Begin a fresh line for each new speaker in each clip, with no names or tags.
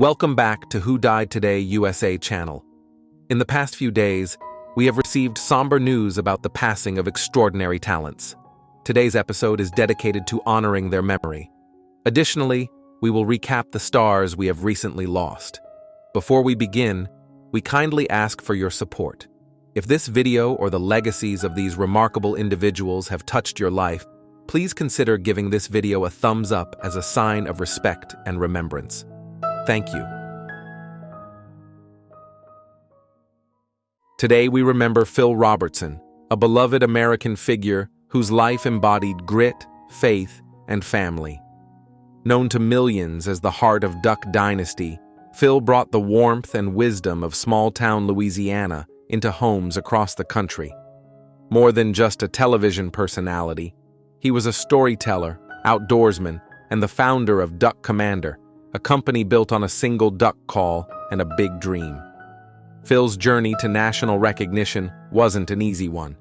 Welcome back to Who Died Today USA channel. In the past few days, we have received somber news about the passing of extraordinary talents. Today's episode is dedicated to honoring their memory. Additionally, we will recap the stars we have recently lost. Before we begin, we kindly ask for your support. If this video or the legacies of these remarkable individuals have touched your life, please consider giving this video a thumbs up as a sign of respect and remembrance. Thank you. Today we remember Phil Robertson, a beloved American figure whose life embodied grit, faith, and family. Known to millions as the heart of Duck Dynasty, Phil brought the warmth and wisdom of small-town Louisiana into homes across the country. More than just a television personality, he was a storyteller, outdoorsman, and the founder of Duck Commander, a company built on a single duck call and a big dream. Phil's journey to national recognition wasn't an easy one.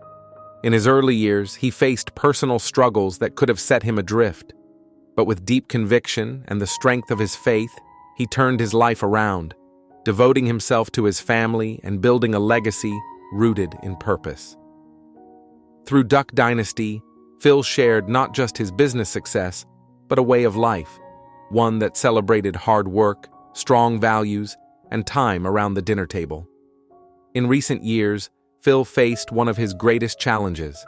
In his early years, he faced personal struggles that could have set him adrift. But with deep conviction and the strength of his faith, he turned his life around, devoting himself to his family and building a legacy rooted in purpose. Through Duck Dynasty, Phil shared not just his business success, but a way of life, one that celebrated hard work, strong values, and time around the dinner table. In recent years, Phil faced one of his greatest challenges,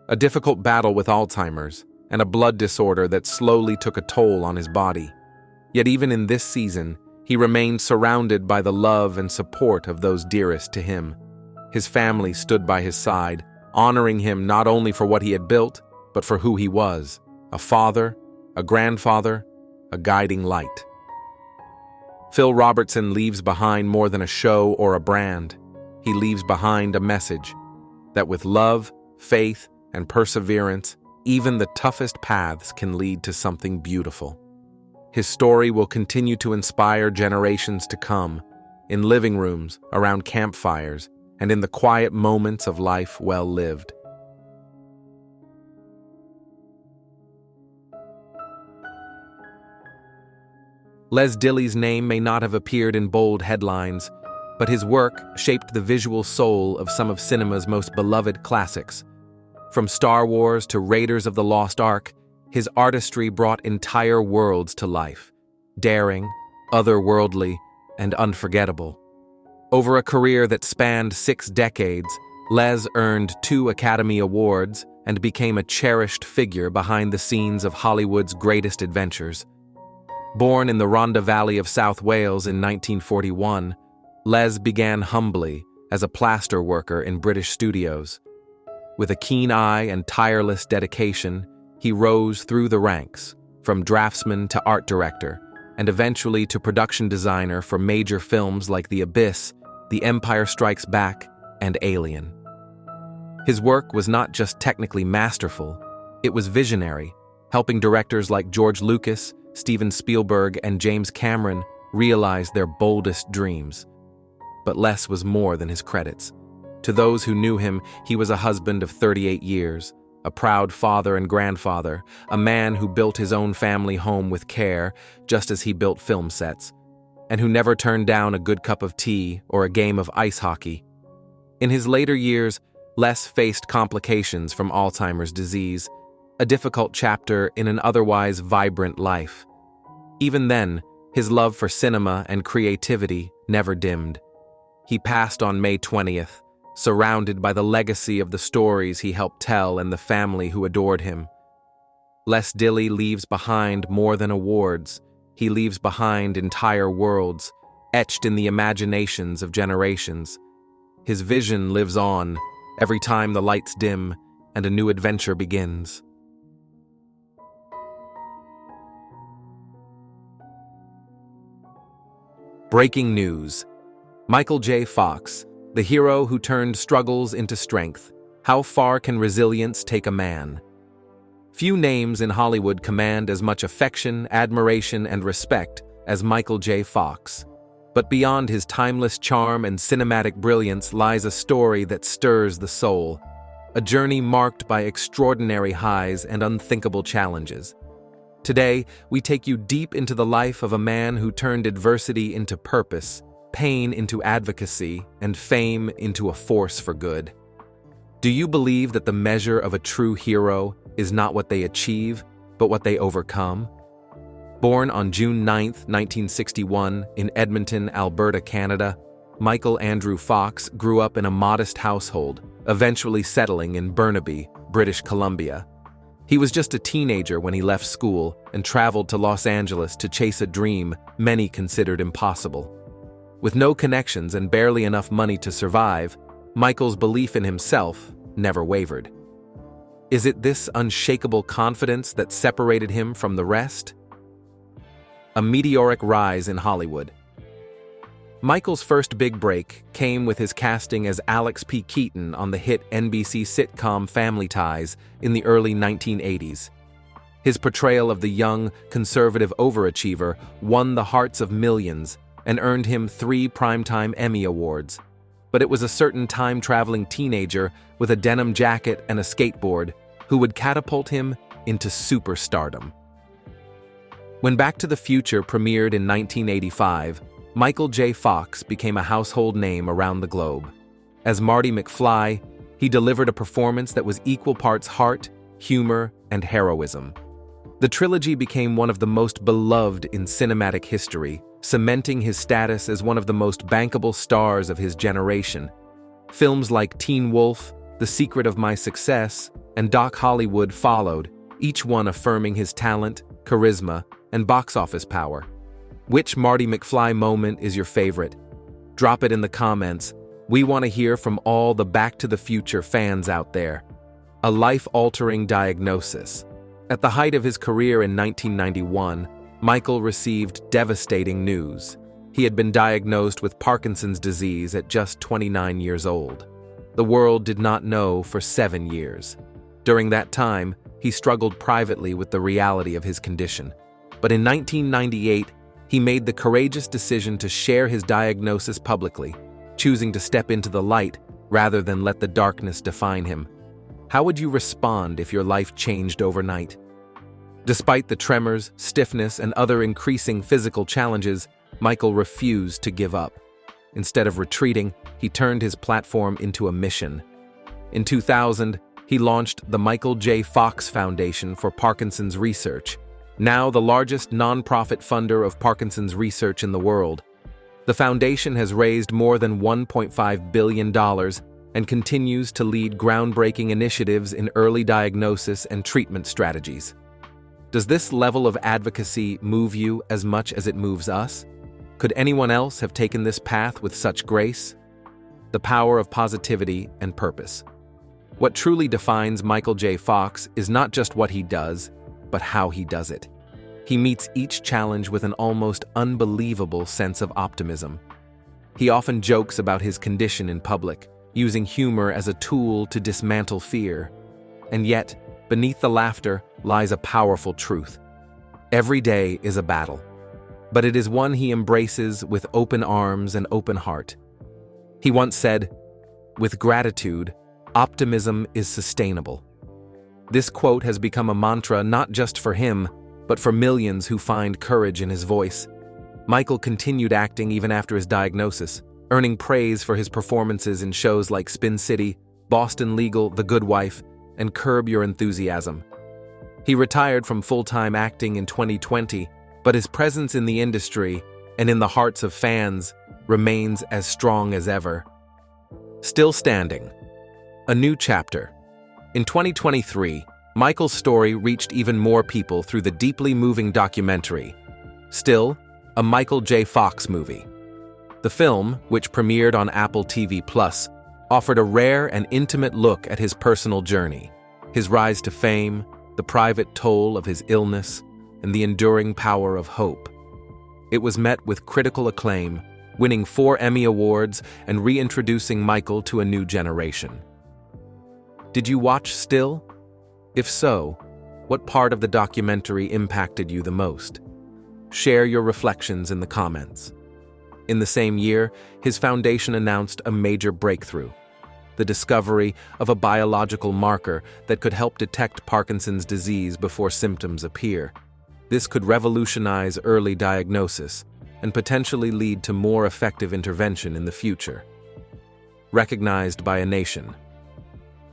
a difficult battle with Alzheimer's and a blood disorder that slowly took a toll on his body. Yet even in this season, he remained surrounded by the love and support of those dearest to him. His family stood by his side, honoring him not only for what he had built, but for who he was, a father, a grandfather, a guiding light. Phil Robertson leaves behind more than a show or a brand. He leaves behind a message that with love, faith, and perseverance, even the toughest paths can lead to something beautiful. His story will continue to inspire generations to come, in living rooms, around campfires, and in the quiet moments of life well lived. Les Dilley's name may not have appeared in bold headlines, but his work shaped the visual soul of some of cinema's most beloved classics. From Star Wars to Raiders of the Lost Ark, his artistry brought entire worlds to life, daring, otherworldly, and unforgettable. Over a career that spanned 6 decades, Les earned 2 Academy Awards and became a cherished figure behind the scenes of Hollywood's greatest adventures. Born in the Rhondda Valley of South Wales in 1941, Les began humbly as a plaster worker in British studios. With a keen eye and tireless dedication, he rose through the ranks, from draftsman to art director, and eventually to production designer for major films like The Abyss, The Empire Strikes Back, and Alien. His work was not just technically masterful, it was visionary, helping directors like George Lucas, Steven Spielberg, and James Cameron realize their boldest dreams. But Les was more than his credits. To those who knew him, he was a husband of 38 years, a proud father and grandfather, a man who built his own family home with care, just as he built film sets, and who never turned down a good cup of tea or a game of ice hockey. In his later years, Les faced complications from Alzheimer's disease, a difficult chapter in an otherwise vibrant life. Even then, his love for cinema and creativity never dimmed. He passed on May 20th, surrounded by the legacy of the stories he helped tell and the family who adored him. Les Dilley leaves behind more than awards. He leaves behind entire worlds, etched in the imaginations of generations. His vision lives on every time the lights dim and a new adventure begins. Breaking news. Michael J. Fox, the hero who turned struggles into strength. How far can resilience take a man? Few names in Hollywood command as much affection, admiration, and respect as Michael J. Fox. But beyond his timeless charm and cinematic brilliance lies a story that stirs the soul, a journey marked by extraordinary highs and unthinkable challenges. Today, we take you deep into the life of a man who turned adversity into purpose, pain into advocacy, and fame into a force for good. Do you believe that the measure of a true hero is not what they achieve, but what they overcome? Born on June 9, 1961, in Edmonton, Alberta, Canada, Michael Andrew Fox grew up in a modest household, eventually settling in Burnaby, British Columbia. He was just a teenager when he left school and traveled to Los Angeles to chase a dream many considered impossible. With no connections and barely enough money to survive, Michael's belief in himself never wavered. Is it this unshakable confidence that separated him from the rest? A meteoric rise in Hollywood. Michael's first big break came with his casting as Alex P. Keaton on the hit NBC sitcom Family Ties in the early 1980s. His portrayal of the young, conservative overachiever won the hearts of millions and earned him 3 Primetime Emmy Awards. But it was a certain time-traveling teenager with a denim jacket and a skateboard who would catapult him into superstardom. When Back to the Future premiered in 1985, Michael J. Fox became a household name around the globe. As Marty McFly, he delivered a performance that was equal parts heart, humor, and heroism. The trilogy became one of the most beloved in cinematic history, cementing his status as one of the most bankable stars of his generation. Films like Teen Wolf, The Secret of My Success, and Doc Hollywood followed, each one affirming his talent, charisma, and box office power. Which Marty McFly moment is your favorite? Drop it in the comments. We want to hear from all the Back to the Future fans out there. A life-altering diagnosis. At the height of his career in 1991, Michael received devastating news. He had been diagnosed with Parkinson's disease at just 29 years old. The world did not know for 7 years. During that time, he struggled privately with the reality of his condition. But in 1998, he made the courageous decision to share his diagnosis publicly, choosing to step into the light rather than let the darkness define him. How would you respond if your life changed overnight? Despite the tremors, stiffness, and other increasing physical challenges, Michael refused to give up. Instead of retreating, he turned his platform into a mission. In 2000, he launched the Michael J. Fox Foundation for Parkinson's Research, now the largest nonprofit funder of Parkinson's research in the world. The foundation has raised more than $1.5 billion and continues to lead groundbreaking initiatives in early diagnosis and treatment strategies. Does this level of advocacy move you as much as it moves us? Could anyone else have taken this path with such grace? The power of positivity and purpose. What truly defines Michael J. Fox is not just what he does, but how he does it. He meets each challenge with an almost unbelievable sense of optimism. He often jokes about his condition in public, using humor as a tool to dismantle fear. And yet, beneath the laughter lies a powerful truth. Every day is a battle, but it is one he embraces with open arms and open heart. He once said, "With gratitude, optimism is sustainable." This quote has become a mantra not just for him, but for millions who find courage in his voice. Michael continued acting even after his diagnosis, earning praise for his performances in shows like Spin City, Boston Legal, The Good Wife, and Curb Your Enthusiasm. He retired from full-time acting in 2020, but his presence in the industry and in the hearts of fans remains as strong as ever. Still standing. A new chapter. In 2023, Michael's story reached even more people through the deeply moving documentary, Still, a Michael J. Fox movie. The film, which premiered on Apple TV+, offered a rare and intimate look at his personal journey, his rise to fame, the private toll of his illness, and the enduring power of hope. It was met with critical acclaim, winning 4 Emmy Awards and reintroducing Michael to a new generation. Did you watch Still? If so, what part of the documentary impacted you the most? Share your reflections in the comments. In the same year, his foundation announced a major breakthrough: the discovery of a biological marker that could help detect Parkinson's disease before symptoms appear. This could revolutionize early diagnosis and potentially lead to more effective intervention in the future. Recognized by a nation.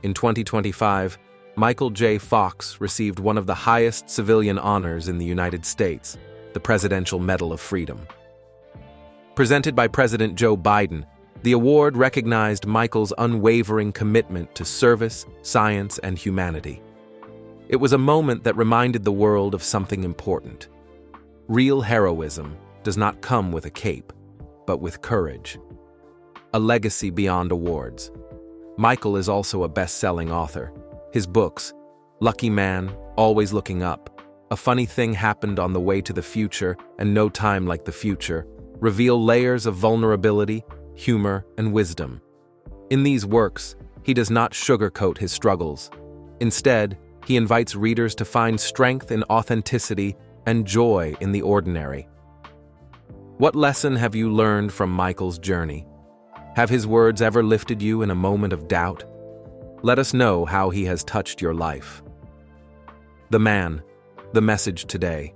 In 2025, Michael J. Fox received one of the highest civilian honors in the United States, the Presidential Medal of Freedom. Presented by President Joe Biden, the award recognized Michael's unwavering commitment to service, science, and humanity. It was a moment that reminded the world of something important. Real heroism does not come with a cape, but with courage. A legacy beyond awards. Michael is also a best-selling author. His books, Lucky Man, Always Looking Up, A Funny Thing Happened on the Way to the Future, and No Time Like the Future, reveal layers of vulnerability, humor, and wisdom. In these works, he does not sugarcoat his struggles. Instead, he invites readers to find strength in authenticity and joy in the ordinary. What lesson have you learned from Michael's journey? Have his words ever lifted you in a moment of doubt? Let us know how he has touched your life. The man, the message today.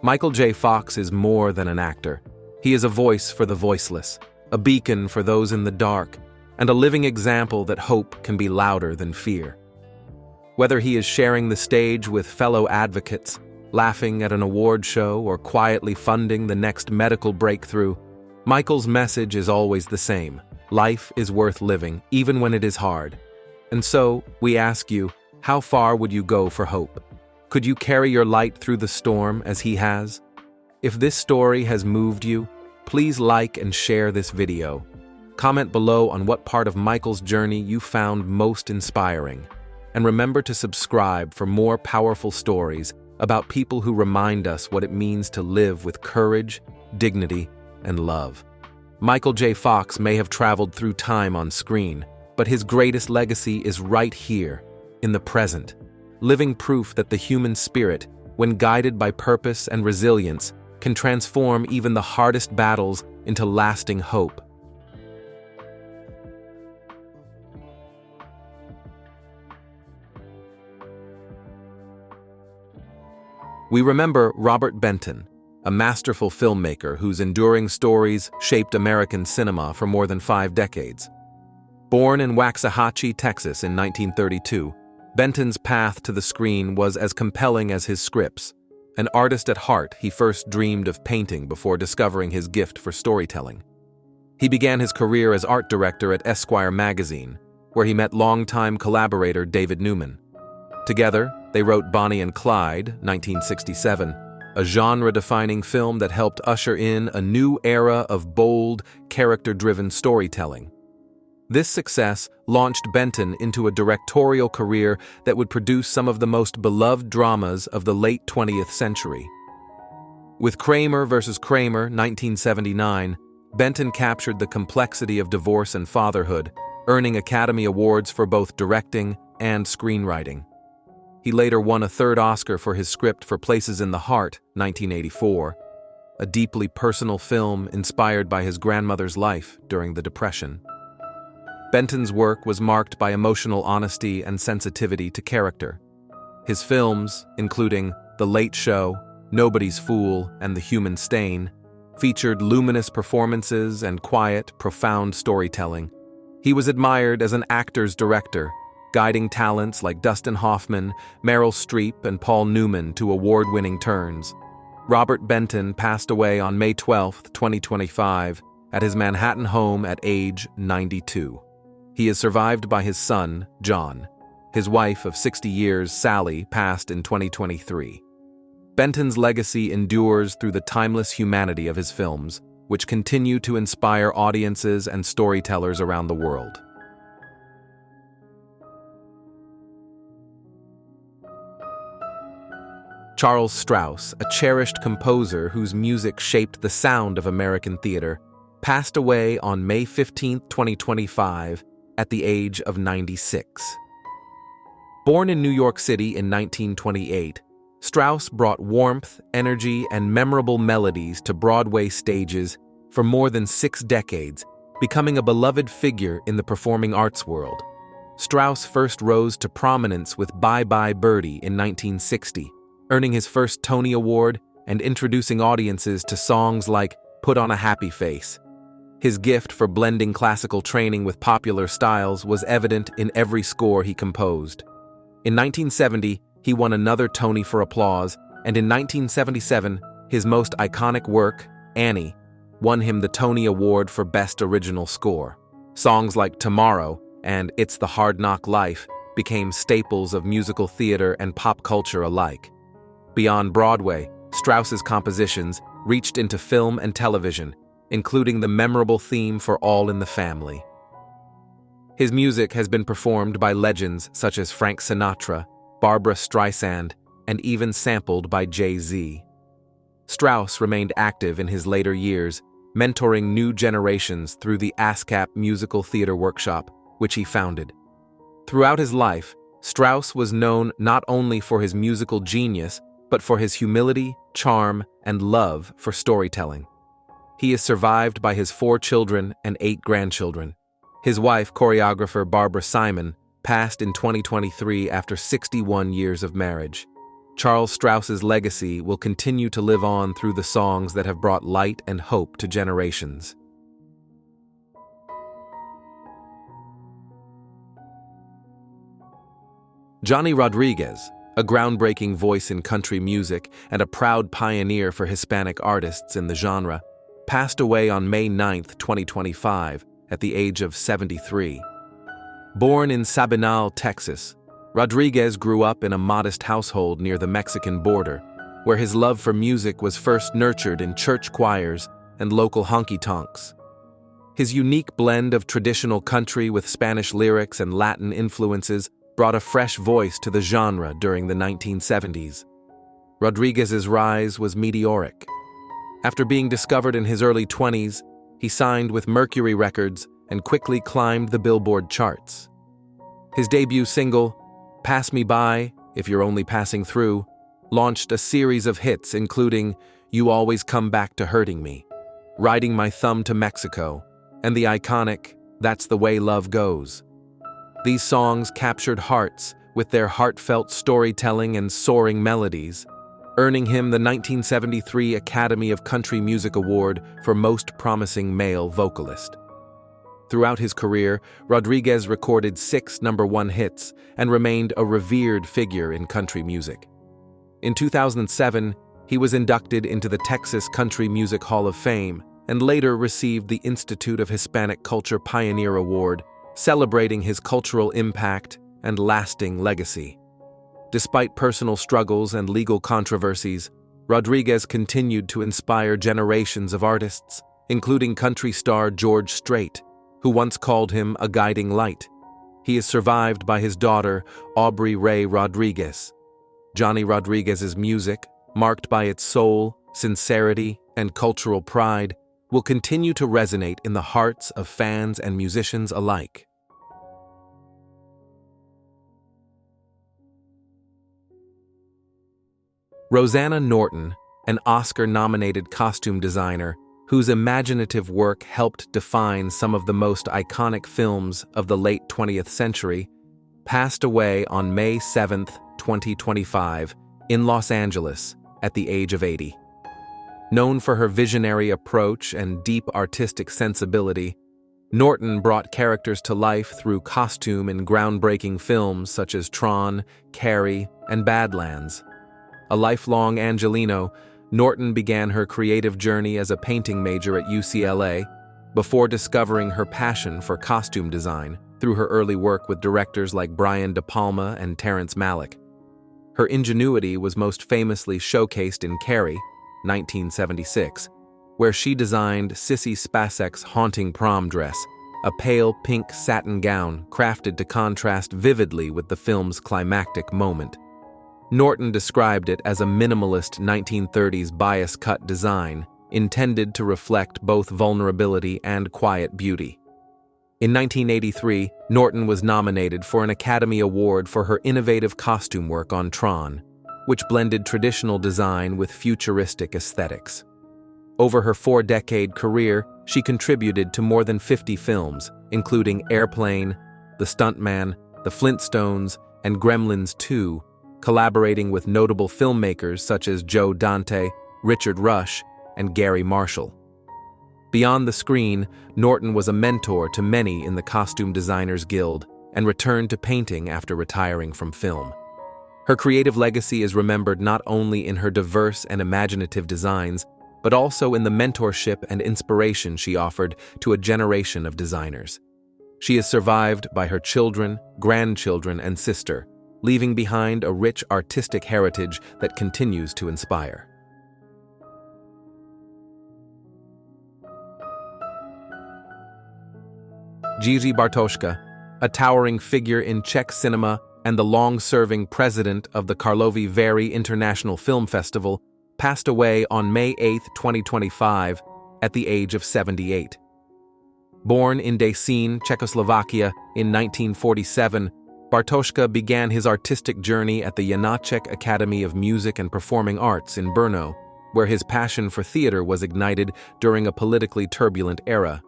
Michael J. Fox is more than an actor. He is a voice for the voiceless, a beacon for those in the dark, and a living example that hope can be louder than fear. Whether he is sharing the stage with fellow advocates, laughing at an award show, or quietly funding the next medical breakthrough, Michael's message is always the same. Life is worth living, even when it is hard. And so, we ask you, how far would you go for hope? Could you carry your light through the storm as he has? If this story has moved you, please like and share this video. Comment below on what part of Michael's journey you found most inspiring. And remember to subscribe for more powerful stories about people who remind us what it means to live with courage, dignity, and love. Michael J. Fox may have traveled through time on screen, but his greatest legacy is right here, in the present, living proof that the human spirit, when guided by purpose and resilience, can transform even the hardest battles into lasting hope. We remember Robert Benton, a masterful filmmaker whose enduring stories shaped American cinema for more than 5 decades. Born in Waxahachie, Texas in 1932, Benton's path to the screen was as compelling as his scripts. An artist at heart, he first dreamed of painting before discovering his gift for storytelling. He began his career as art director at Esquire magazine, where he met longtime collaborator David Newman. Together, they wrote Bonnie and Clyde, 1967, a genre-defining film that helped usher in a new era of bold, character-driven storytelling. This success launched Benton into a directorial career that would produce some of the most beloved dramas of the late 20th century. With Kramer vs. Kramer, 1979, Benton captured the complexity of divorce and fatherhood, earning Academy Awards for both directing and screenwriting. He later won a 3rd Oscar for his script for Places in the Heart, 1984, a deeply personal film inspired by his grandmother's life during the Depression. Benton's work was marked by emotional honesty and sensitivity to character. His films, including The Late Show, Nobody's Fool, and The Human Stain, featured luminous performances and quiet, profound storytelling. He was admired as an actor's director, guiding talents like Dustin Hoffman, Meryl Streep, and Paul Newman to award-winning turns. Robert Benton passed away on May 12, 2025, at his Manhattan home at age 92. He is survived by his son, John. His wife of 60 years, Sally, passed in 2023. Benton's legacy endures through the timeless humanity of his films, which continue to inspire audiences and storytellers around the world. Charles Strouse, a cherished composer whose music shaped the sound of American theater, passed away on May 15, 2025, at the age of 96. Born in New York City in 1928, Strauss brought warmth, energy, and memorable melodies to Broadway stages for more than 6 decades, becoming a beloved figure in the performing arts world. Strauss first rose to prominence with Bye Bye Birdie in 1960, earning his first Tony Award and introducing audiences to songs like Put on a Happy Face. His gift for blending classical training with popular styles was evident in every score he composed. In 1970, he won another Tony for Applause, and in 1977, his most iconic work, Annie, won him the Tony Award for Best Original Score. Songs like Tomorrow and It's the Hard Knock Life became staples of musical theater and pop culture alike. Beyond Broadway, Strauss's compositions reached into film and television, including the memorable theme for All in the Family. His music has been performed by legends such as Frank Sinatra, Barbra Streisand, and even sampled by Jay-Z. Strauss remained active in his later years, mentoring new generations through the ASCAP Musical Theater Workshop, which he founded. Throughout his life, Strauss was known not only for his musical genius, but for his humility, charm, and love for storytelling. He is survived by his 4 children and 8 grandchildren. His wife, choreographer Barbara Simon, passed in 2023 after 61 years of marriage. Charles Strous's legacy will continue to live on through the songs that have brought light and hope to generations. Johnny Rodriguez, a groundbreaking voice in country music and a proud pioneer for Hispanic artists in the genre, passed away on May 9, 2025, at the age of 73. Born in Sabinal, Texas, Rodriguez grew up in a modest household near the Mexican border, where his love for music was first nurtured in church choirs and local honky-tonks. His unique blend of traditional country with Spanish lyrics and Latin influences brought a fresh voice to the genre during the 1970s. Rodriguez's rise was meteoric. After being discovered in his early 20s, he signed with Mercury Records and quickly climbed the Billboard charts. His debut single, Pass Me By, If You're Only Passing Through, launched a series of hits including You Always Come Back to Hurting Me, Riding My Thumb to Mexico, and the iconic That's the Way Love Goes. These songs captured hearts with their heartfelt storytelling and soaring melodies, earning him the 1973 Academy of Country Music Award for Most Promising Male Vocalist. Throughout his career, Rodriguez recorded 6 #1 hits and remained a revered figure in country music. In 2007, he was inducted into the Texas Country Music Hall of Fame and later received the Institute of Hispanic Culture Pioneer Award, celebrating his cultural impact and lasting legacy. Despite personal struggles and legal controversies, Rodriguez continued to inspire generations of artists, including country star George Strait, who once called him a guiding light. He is survived by his daughter, Aubrey Ray Rodriguez. Johnny Rodriguez's music, marked by its soul, sincerity, and cultural pride, will continue to resonate in the hearts of fans and musicians alike. Rosanna Norton, an Oscar-nominated costume designer whose imaginative work helped define some of the most iconic films of the late 20th century, passed away on May 7, 2025, in Los Angeles at the age of 80. Known for her visionary approach and deep artistic sensibility, Norton brought characters to life through costume in groundbreaking films such as Tron, Carrie, and Badlands. A lifelong Angelino, Norton began her creative journey as a painting major at UCLA before discovering her passion for costume design through her early work with directors like Brian De Palma and Terrence Malick. Her ingenuity was most famously showcased in Carrie, 1976, where she designed Sissy Spacek's haunting prom dress, a pale pink satin gown crafted to contrast vividly with the film's climactic moment. Norton described it as a minimalist 1930s bias-cut design intended to reflect both vulnerability and quiet beauty. In 1983, Norton was nominated for an Academy Award for her innovative costume work on Tron, which blended traditional design with futuristic aesthetics. Over her 4-decade career, she contributed to more than 50 films, including Airplane, The Stuntman, The Flintstones, and Gremlins 2, collaborating with notable filmmakers such as Joe Dante, Richard Rush, and Gary Marshall. Beyond the screen, Norton was a mentor to many in the Costume Designers Guild and returned to painting after retiring from film. Her creative legacy is remembered not only in her diverse and imaginative designs, but also in the mentorship and inspiration she offered to a generation of designers. She is survived by her children, grandchildren, and sister, leaving behind a rich artistic heritage that continues to inspire. Jiri Bartoska, a towering figure in Czech cinema and the long-serving president of the Karlovy Vary International Film Festival, passed away on May 8, 2025, at the age of 78. Born in Děčín, Czechoslovakia, in 1947, Bartoska began his artistic journey at the Janáček Academy of Music and Performing Arts in Brno, where his passion for theater was ignited during a politically turbulent era.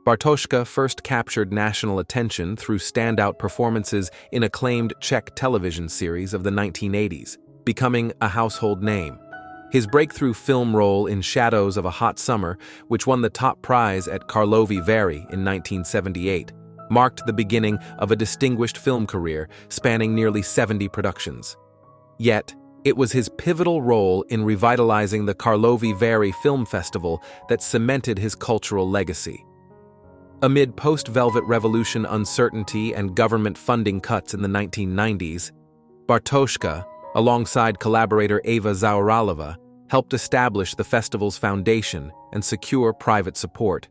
Bartoska first captured national attention through standout performances in acclaimed Czech television series of the 1980s, becoming a household name. His breakthrough film role in Shadows of a Hot Summer, which won the top prize at Karlovy Vary in 1978, marked the beginning of a distinguished film career spanning nearly 70 productions. Yet, it was his pivotal role in revitalizing the Karlovy Vary Film Festival that cemented his cultural legacy. Amid post-Velvet Revolution uncertainty and government funding cuts in the 1990s, Bartoska, alongside collaborator Eva Zauralova, helped establish the festival's foundation and secure private support.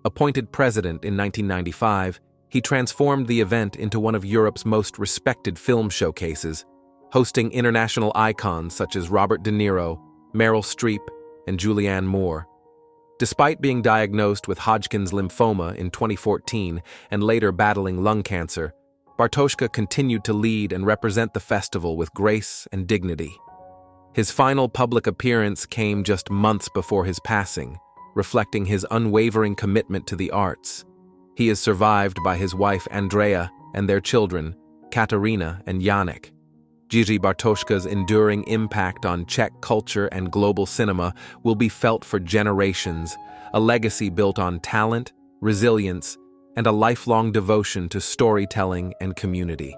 Appointed president in 1995, he transformed the event into one of Europe's most respected film showcases, hosting international icons such as Robert De Niro, Meryl Streep, and Julianne Moore. Despite being diagnosed with Hodgkin's lymphoma in 2014 and later battling lung cancer, Bartoska continued to lead and represent the festival with grace and dignity. His final public appearance came just months before his passing, reflecting his unwavering commitment to the arts. He is survived by his wife Andrea and their children, Katarina and Yannick. Jiri Bartoska's enduring impact on Czech culture and global cinema will be felt for generations, a legacy built on talent, resilience, and a lifelong devotion to storytelling and community.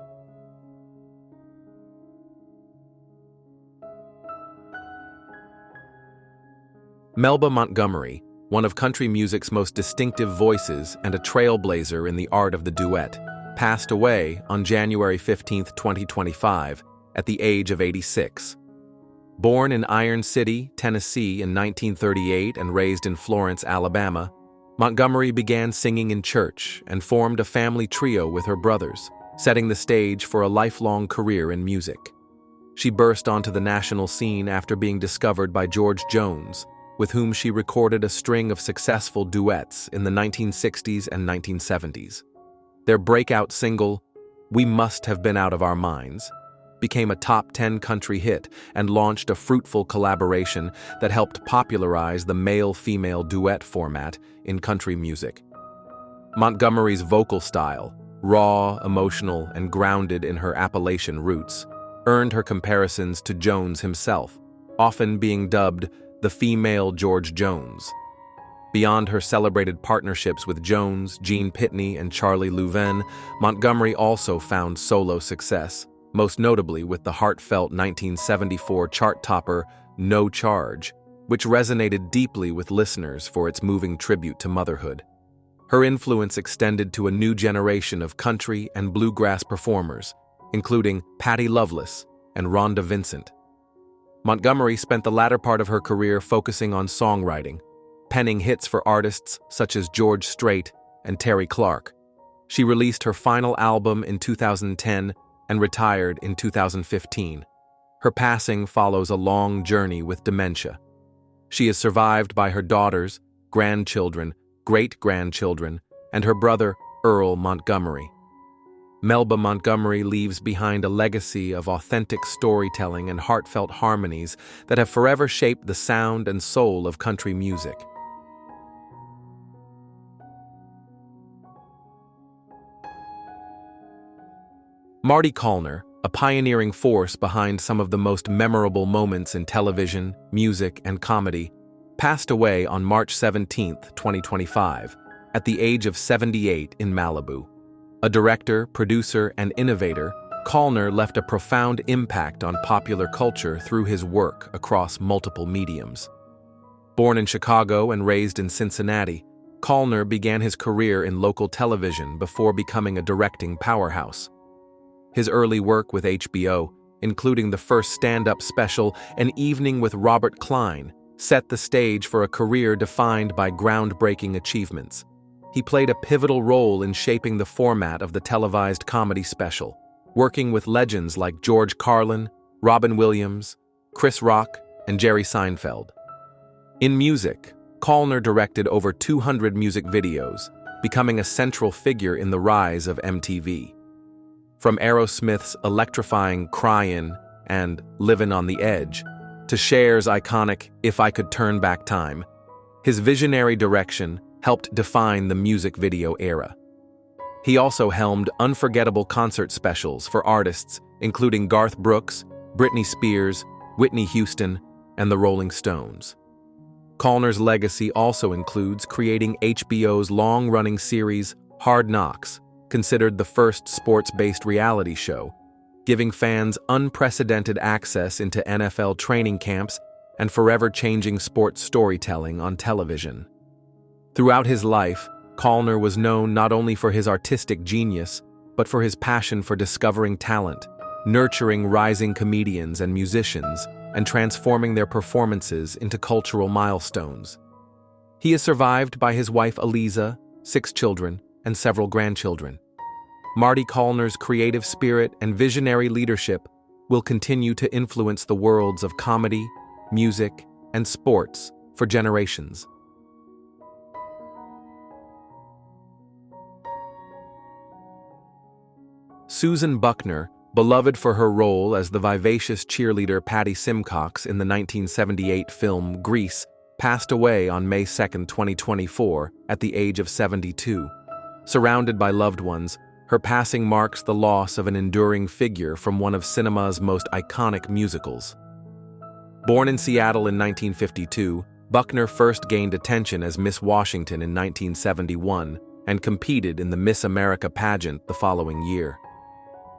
Melba Montgomery, one of country music's most distinctive voices and a trailblazer in the art of the duet, passed away on January 15, 2025, at the age of 86. Born in Iron City, Tennessee in 1938 and raised in Florence, Alabama, Montgomery began singing in church and formed a family trio with her brothers, setting the stage for a lifelong career in music. She burst onto the national scene after being discovered by George Jones, with whom she recorded a string of successful duets in the 1960s and 1970s. Their breakout single, "We Must Have Been Out of Our Minds," became a top 10 country hit and launched a fruitful collaboration that helped popularize the male-female duet format in country music. Montgomery's vocal style, raw, emotional, and grounded in her Appalachian roots, earned her comparisons to Jones himself, often being dubbed the female George Jones. Beyond her celebrated partnerships with Jones, Gene Pitney, and Charlie Louvain, Montgomery also found solo success, most notably with the heartfelt 1974 chart topper No Charge, which resonated deeply with listeners for its moving tribute to motherhood. Her influence extended to a new generation of country and bluegrass performers, including Patty Loveless and Rhonda Vincent. Montgomery spent the latter part of her career focusing on songwriting, penning hits for artists such as George Strait and Terry Clark. She released her final album in 2010 and retired in 2015. Her passing follows a long journey with dementia. She is survived by her daughters, grandchildren, great-grandchildren, and her brother, Earl Montgomery. Melba Montgomery leaves behind a legacy of authentic storytelling and heartfelt harmonies that have forever shaped the sound and soul of country music. Marty Colner, a pioneering force behind some of the most memorable moments in television, music, and comedy, passed away on March 17, 2025, at the age of 78 in Malibu. A director, producer, and innovator, Colner left a profound impact on popular culture through his work across multiple mediums. Born in Chicago and raised in Cincinnati, Colner began his career in local television before becoming a directing powerhouse. His early work with HBO, including the first stand-up special An Evening with Robert Klein, set the stage for a career defined by groundbreaking achievements. He played a pivotal role in shaping the format of the televised comedy special, working with legends like George Carlin, Robin Williams, Chris Rock, and Jerry Seinfeld. In music, Colner directed over 200 music videos, becoming a central figure in the rise of MTV. From Aerosmith's electrifying Cryin' and Livin' on the Edge, to Cher's iconic If I Could Turn Back Time, his visionary direction helped define the music video era. He also helmed unforgettable concert specials for artists including Garth Brooks, Britney Spears, Whitney Houston, and the Rolling Stones. Colner's legacy also includes creating HBO's long-running series Hard Knocks, considered the first sports-based reality show, giving fans unprecedented access into NFL training camps and forever-changing sports storytelling on television. Throughout his life, Colner was known not only for his artistic genius, but for his passion for discovering talent, nurturing rising comedians and musicians, and transforming their performances into cultural milestones. He is survived by his wife Eliza, 6 children, and several grandchildren. Marty Colner's creative spirit and visionary leadership will continue to influence the worlds of comedy, music, and sports for generations. Susan Buckner, beloved for her role as the vivacious cheerleader Patty Simcox in the 1978 film Grease, passed away on May 2, 2024, at the age of 72. Surrounded by loved ones, her passing marks the loss of an enduring figure from one of cinema's most iconic musicals. Born in Seattle in 1952, Buckner first gained attention as Miss Washington in 1971 and competed in the Miss America pageant the following year.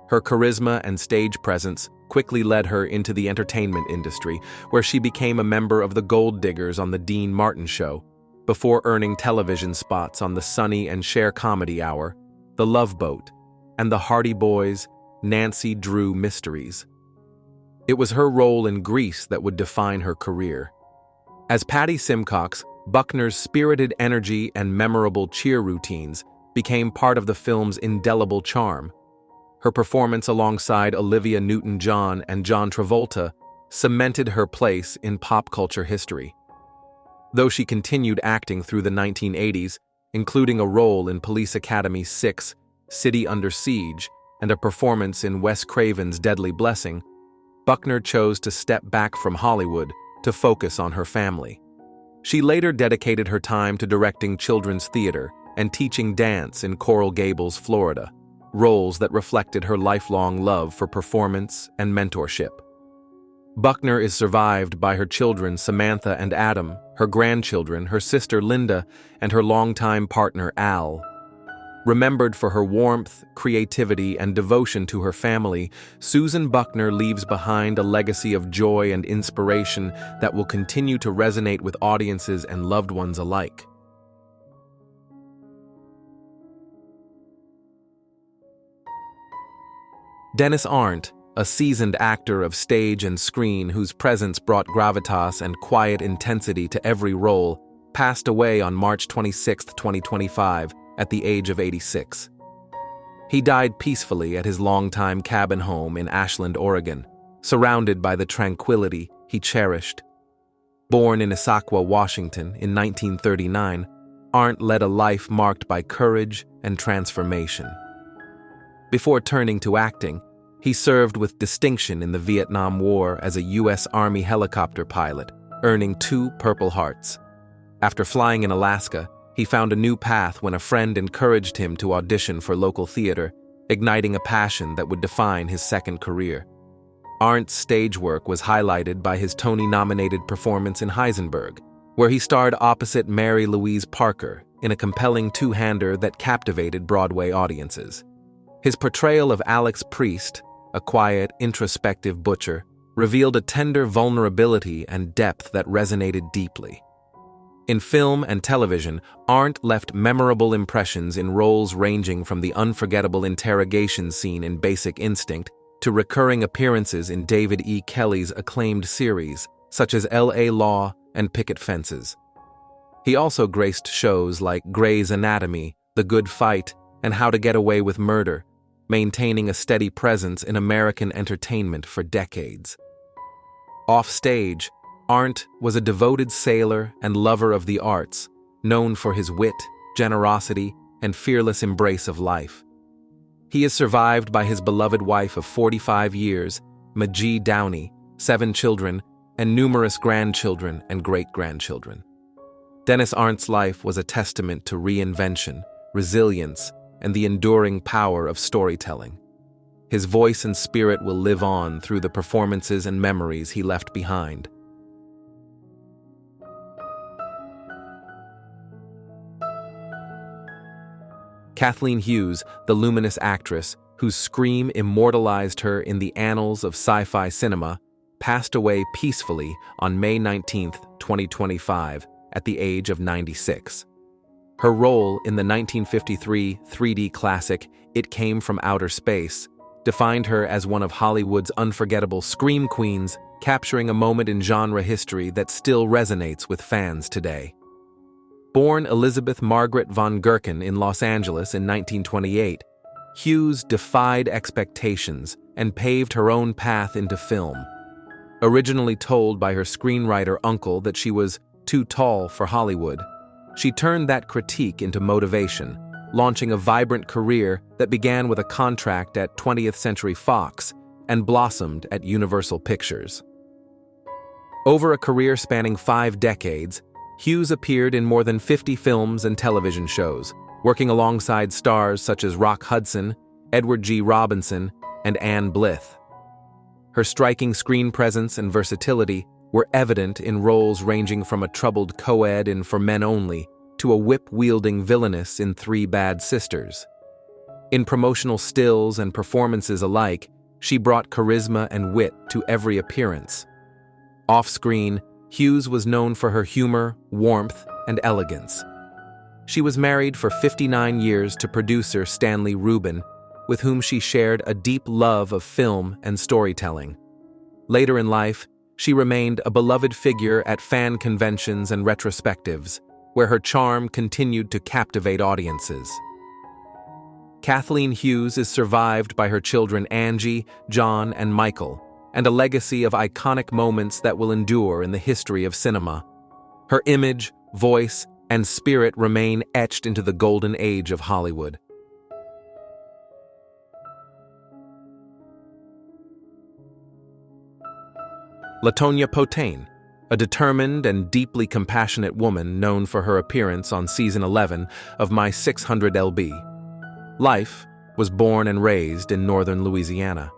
Her charisma and stage presence quickly led her into the entertainment industry, where she became a member of the Gold Diggers on The Dean Martin Show, before earning television spots on the Sonny and Cher Comedy Hour, The Love Boat, and the Hardy Boys' Nancy Drew Mysteries. It was her role in Grease that would define her career. As Patty Simcox, Buckner's spirited energy and memorable cheer routines became part of the film's indelible charm. Her performance alongside Olivia Newton-John and John Travolta cemented her place in pop culture history. Though she continued acting through the 1980s, including a role in Police Academy 6, City Under Siege, and a performance in Wes Craven's Deadly Blessing, Buckner chose to step back from Hollywood to focus on her family. She later dedicated her time to directing children's theater and teaching dance in Coral Gables, Florida, roles that reflected her lifelong love for performance and mentorship. Buckner is survived by her children Samantha and Adam, her grandchildren, her sister Linda, and her longtime partner Al. Remembered for her warmth, creativity, and devotion to her family, Susan Buckner leaves behind a legacy of joy and inspiration that will continue to resonate with audiences and loved ones alike. Dennis Arndt, a seasoned actor of stage and screen whose presence brought gravitas and quiet intensity to every role, passed away on March 26, 2025, at the age of 86. He died peacefully at his longtime cabin home in Ashland, Oregon, surrounded by the tranquility he cherished. Born in Issaquah, Washington in 1939, Arndt led a life marked by courage and transformation. Before turning to acting, he served with distinction in the Vietnam War as a U.S. Army helicopter pilot, earning 2 Purple Hearts. After flying in Alaska, he found a new path when a friend encouraged him to audition for local theater, igniting a passion that would define his second career. Arndt's stage work was highlighted by his Tony-nominated performance in Heisenberg, where he starred opposite Mary Louise Parker in a compelling two-hander that captivated Broadway audiences. His portrayal of Alex Priest, a quiet, introspective butcher, revealed a tender vulnerability and depth that resonated deeply. In film and television, Arndt left memorable impressions in roles ranging from the unforgettable interrogation scene in Basic Instinct to recurring appearances in David E. Kelley's acclaimed series, such as L.A. Law and Picket Fences. He also graced shows like Grey's Anatomy, The Good Fight, and How to Get Away with Murder, maintaining a steady presence in American entertainment for decades. Off-stage, Arndt was a devoted sailor and lover of the arts, known for his wit, generosity, and fearless embrace of life. He is survived by his beloved wife of 45 years, Majee Downey, 7 children, and numerous grandchildren and great-grandchildren. Dennis Arndt's life was a testament to reinvention, resilience, and the enduring power of storytelling. His voice and spirit will live on through the performances and memories he left behind. Kathleen Hughes, the luminous actress whose scream immortalized her in the annals of sci-fi cinema, passed away peacefully on May 19, 2025, at the age of 96. Her role in the 1953 3D classic It Came from Outer Space defined her as one of Hollywood's unforgettable scream queens, capturing a moment in genre history that still resonates with fans today. Born Elizabeth Margaret von Gerken in Los Angeles in 1928, Hughes defied expectations and paved her own path into film. Originally told by her screenwriter uncle that she was too tall for Hollywood, she turned that critique into motivation, launching a vibrant career that began with a contract at 20th Century Fox and blossomed at Universal Pictures. Over a career spanning 5 decades, Hughes appeared in more than 50 films and television shows, working alongside stars such as Rock Hudson, Edward G. Robinson, and Anne Blyth. Her striking screen presence and versatility were evident in roles ranging from a troubled co-ed in For Men Only to a whip-wielding villainess in 3 Bad Sisters. In promotional stills and performances alike, she brought charisma and wit to every appearance. Off-screen, Hughes was known for her humor, warmth, and elegance. She was married for 59 years to producer Stanley Rubin, with whom she shared a deep love of film and storytelling. Later in life, she remained a beloved figure at fan conventions and retrospectives, where her charm continued to captivate audiences. Kathleen Hughes is survived by her children Angie, John, and Michael, and a legacy of iconic moments that will endure in the history of cinema. Her image, voice, and spirit remain etched into the golden age of Hollywood. Latonia Potain, a determined and deeply compassionate woman known for her appearance on Season 11 of My 600 LB. Life was born and raised in northern Louisiana.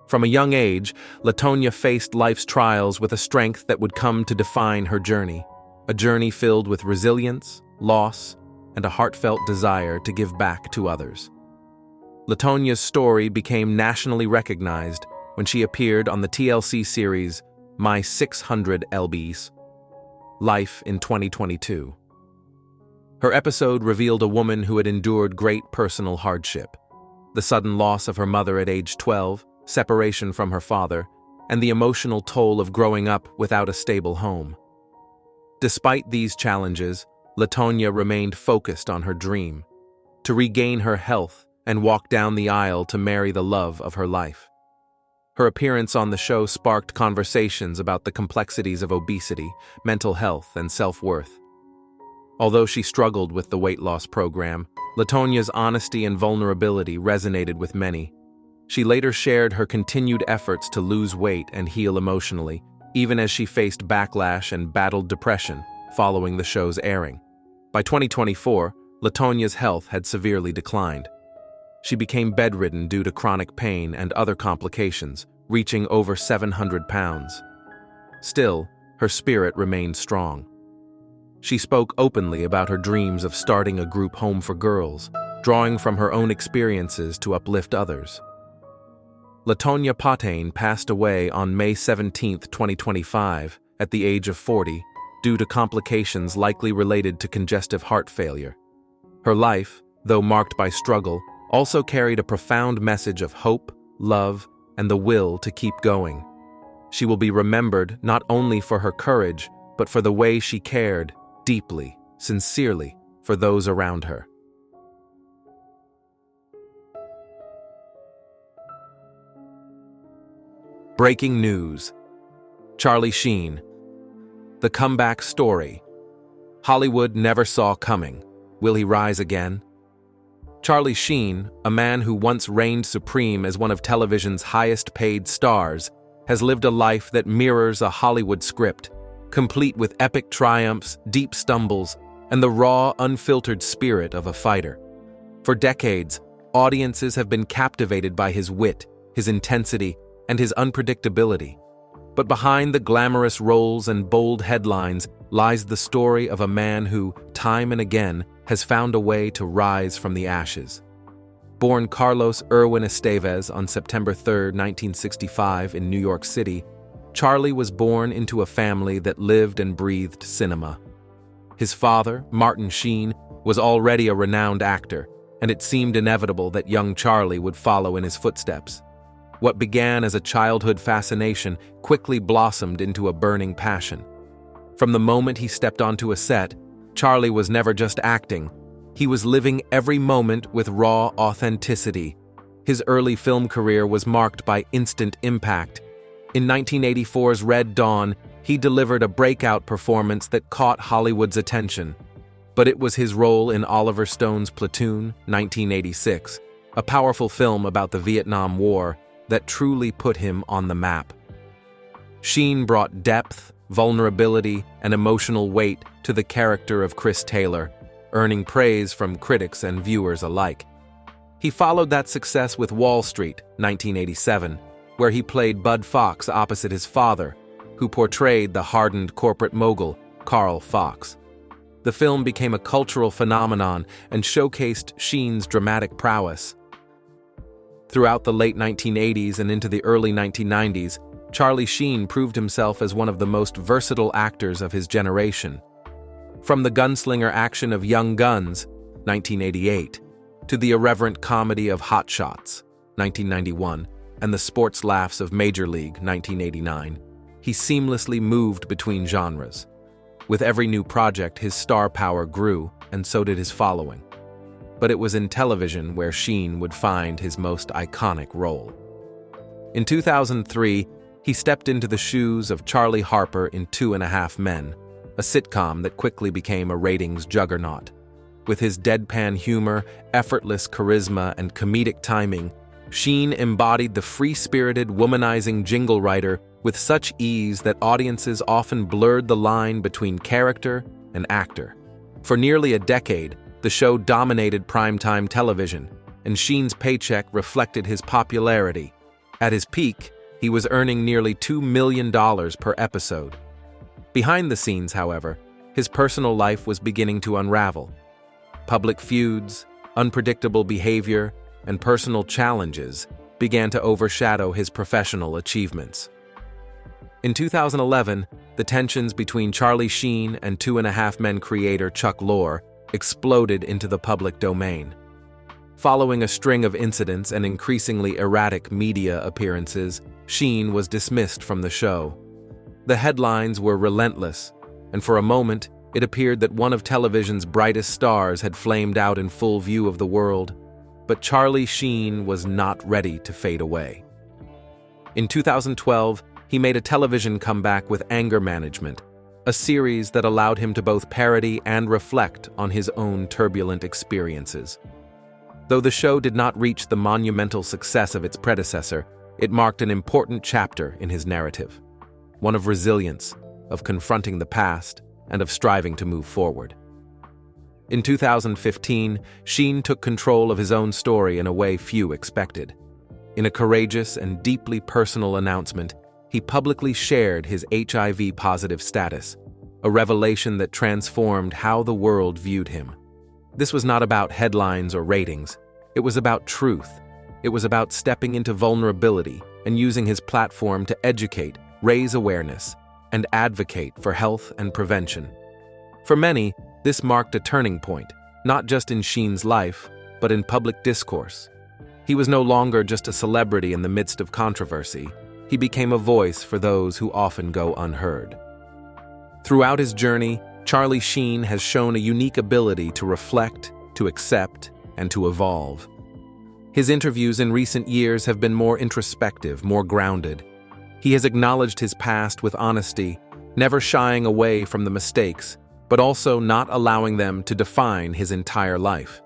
From a young age, Latonia faced life's trials with a strength that would come to define her journey, a journey filled with resilience, loss, and a heartfelt desire to give back to others. Latonia's story became nationally recognized when she appeared on the TLC series My 600 LBs, Life in 2022. Her episode revealed a woman who had endured great personal hardship, the sudden loss of her mother at age 12, separation from her father, and the emotional toll of growing up without a stable home. Despite these challenges, Latonia remained focused on her dream, to regain her health and walk down the aisle to marry the love of her life. Her appearance on the show sparked conversations about the complexities of obesity, mental health, and self-worth. Although she struggled with the weight loss program, Latonia's honesty and vulnerability resonated with many. She later shared her continued efforts to lose weight and heal emotionally, even as she faced backlash and battled depression following the show's airing. By 2024, Latonia's health had severely declined. She became bedridden due to chronic pain and other complications, reaching over 700 pounds. Still, her spirit remained strong. She spoke openly about her dreams of starting a group home for girls, drawing from her own experiences to uplift others. Latonia Potain passed away on May 17, 2025, at the age of 40, due to complications likely related to congestive heart failure. Her life, though marked by struggle, also carried a profound message of hope, love, and the will to keep going. She will be remembered not only for her courage, but for the way she cared, deeply, sincerely, for those around her. Breaking news. Charlie Sheen. The comeback story. Hollywood never saw coming. Will he rise again? Charlie Sheen, a man who once reigned supreme as one of television's highest-paid stars, has lived a life that mirrors a Hollywood script, complete with epic triumphs, deep stumbles, and the raw, unfiltered spirit of a fighter. For decades, audiences have been captivated by his wit, his intensity, and his unpredictability. But behind the glamorous roles and bold headlines lies the story of a man who, time and again, has found a way to rise from the ashes. Born Carlos Irwin Estevez on September 3, 1965 in New York City, Charlie was born into a family that lived and breathed cinema. His father, Martin Sheen, was already a renowned actor, and it seemed inevitable that young Charlie would follow in his footsteps. What began as a childhood fascination quickly blossomed into a burning passion. From the moment he stepped onto a set, Charlie was never just acting. He was living every moment with raw authenticity. His early film career was marked by instant impact. In 1984's Red Dawn, he delivered a breakout performance that caught Hollywood's attention. But it was his role in Oliver Stone's Platoon, 1986, a powerful film about the Vietnam War, that truly put him on the map. Sheen brought depth, vulnerability, and emotional weight to the character of Chris Taylor, earning praise from critics and viewers alike. He followed that success with Wall Street, 1987, where he played Bud Fox opposite his father, who portrayed the hardened corporate mogul, Carl Fox. The film became a cultural phenomenon and showcased Sheen's dramatic prowess. Throughout the late 1980s and into the early 1990s, Charlie Sheen proved himself as one of the most versatile actors of his generation. From the gunslinger action of Young Guns, 1988, to the irreverent comedy of Hot Shots, 1991, and the sports laughs of Major League, 1989, he seamlessly moved between genres. With every new project, his star power grew, and so did his following. But it was in television where Sheen would find his most iconic role. In 2003, he stepped into the shoes of Charlie Harper in 2.5 Men, a sitcom that quickly became a ratings juggernaut. With his deadpan humor, effortless charisma, and comedic timing, Sheen embodied the free-spirited, womanizing jingle writer with such ease that audiences often blurred the line between character and actor. For nearly a decade, the show dominated primetime television, and Sheen's paycheck reflected his popularity. At his peak, he was earning nearly $2 million per episode. Behind the scenes, however, his personal life was beginning to unravel. Public feuds, unpredictable behavior, and personal challenges began to overshadow his professional achievements. In 2011, the tensions between Charlie Sheen and 2.5 Men creator Chuck Lorre exploded into the public domain. Following a string of incidents and increasingly erratic media appearances, Sheen was dismissed from the show. The headlines were relentless, and for a moment, it appeared that one of television's brightest stars had flamed out in full view of the world. But Charlie Sheen was not ready to fade away. In 2012, he made a television comeback with Anger Management, a series that allowed him to both parody and reflect on his own turbulent experiences. Though the show did not reach the monumental success of its predecessor, it marked an important chapter in his narrative, one of resilience, of confronting the past, and of striving to move forward. In 2015, Sheen took control of his own story in a way few expected. In a courageous and deeply personal announcement, he publicly shared his HIV-positive status, a revelation that transformed how the world viewed him. This was not about headlines or ratings. It was about truth. It was about stepping into vulnerability and using his platform to educate, raise awareness, and advocate for health and prevention. For many, this marked a turning point, not just in Sheen's life, but in public discourse. He was no longer just a celebrity in the midst of controversy. He became a voice for those who often go unheard. Throughout his journey, Charlie Sheen has shown a unique ability to reflect, to accept, and to evolve. His interviews in recent years have been more introspective, more grounded. He has acknowledged his past with honesty, never shying away from the mistakes, but also not allowing them to define his entire life.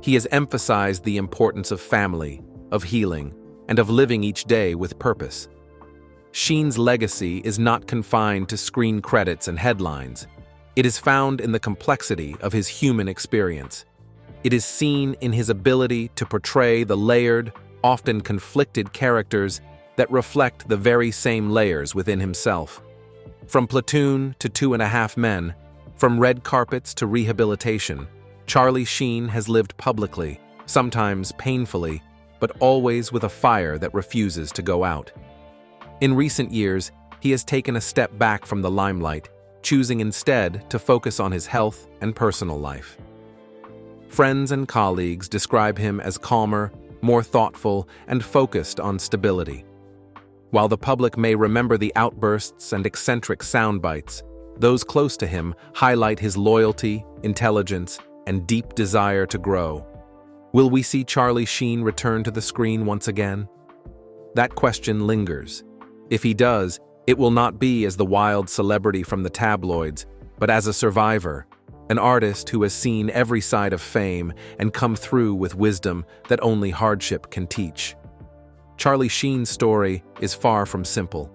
He has emphasized the importance of family, of healing, and of living each day with purpose. Sheen's legacy is not confined to screen credits and headlines. It is found in the complexity of his human experience. It is seen in his ability to portray the layered, often conflicted characters that reflect the very same layers within himself. From Platoon to 2.5 Men, from red carpets to rehabilitation, Charlie Sheen has lived publicly, sometimes painfully, but always with a fire that refuses to go out. In recent years, he has taken a step back from the limelight, choosing instead to focus on his health and personal life. Friends and colleagues describe him as calmer, more thoughtful, and focused on stability. While the public may remember the outbursts and eccentric sound bites, those close to him highlight his loyalty, intelligence, and deep desire to grow. Will we see Charlie Sheen return to the screen once again? That question lingers. If he does, it will not be as the wild celebrity from the tabloids, but as a survivor, an artist who has seen every side of fame and come through with wisdom that only hardship can teach. Charlie Sheen's story is far from simple.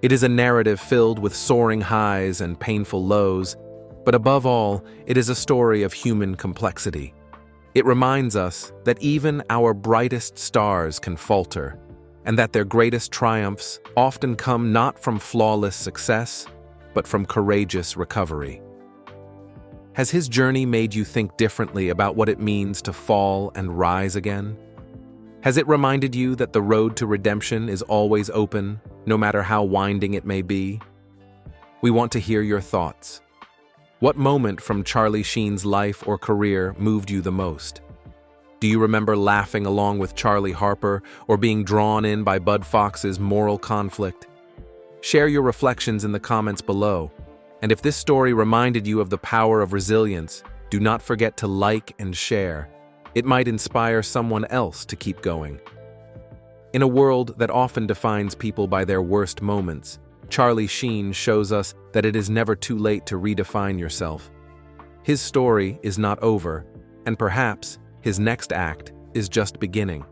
It is a narrative filled with soaring highs and painful lows, but above all, it is a story of human complexity. It reminds us that even our brightest stars can falter, and that their greatest triumphs often come not from flawless success, but from courageous recovery. Has his journey made you think differently about what it means to fall and rise again? Has it reminded you that the road to redemption is always open, no matter how winding it may be? We want to hear your thoughts. What moment from Charlie Sheen's life or career moved you the most? Do you remember laughing along with Charlie Harper or being drawn in by Bud Fox's moral conflict? Share your reflections in the comments below. And if this story reminded you of the power of resilience, do not forget to like and share. It might inspire someone else to keep going. In a world that often defines people by their worst moments, Charlie Sheen shows us that it is never too late to redefine yourself. His story is not over, and perhaps his next act is just beginning.